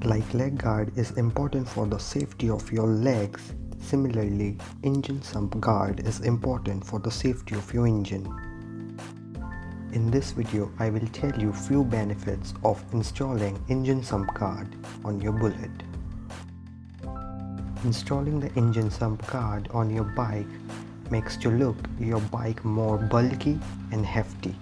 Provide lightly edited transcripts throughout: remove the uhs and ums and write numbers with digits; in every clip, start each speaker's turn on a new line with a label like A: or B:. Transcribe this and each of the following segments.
A: Like leg guard is important for the safety of your legs, similarly, engine sump guard is important for the safety of your engine. In this video, I will tell you few benefits of installing engine sump guard on your Bullet. Installing the engine sump guard on your bike makes your bike more bulky and hefty.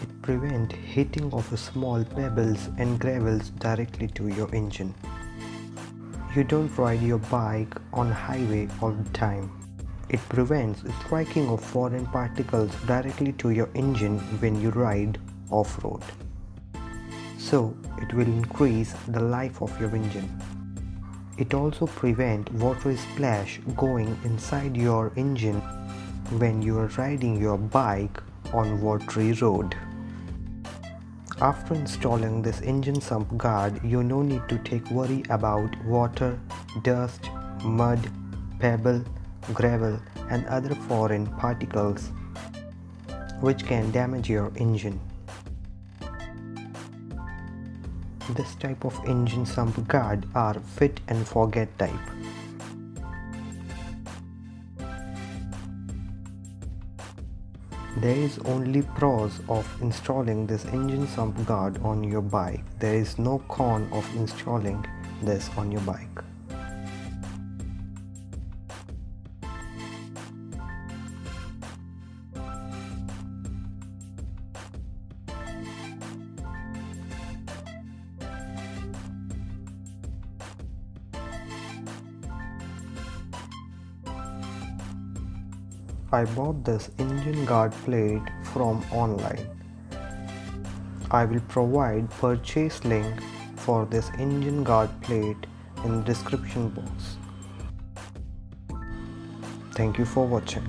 A: It prevents hitting of small pebbles and gravels directly to your engine. You don't ride your bike on highway all the time. It prevents striking of foreign particles directly to your engine when you ride off-road. So, it will increase the life of your engine. It also prevents water splash going inside your engine when you are riding your bike on watery road. After installing this engine sump guard, you no need to take worry about water, dust, mud, pebble, gravel and other foreign particles which can damage your engine. This type of engine sump guard are fit and forget type. There is only pros of installing this engine sump guard on your bike. There is no con of installing this on your bike. I bought this engine guard plate from online. I will provide purchase link for this engine guard plate in the description box. Thank you for watching.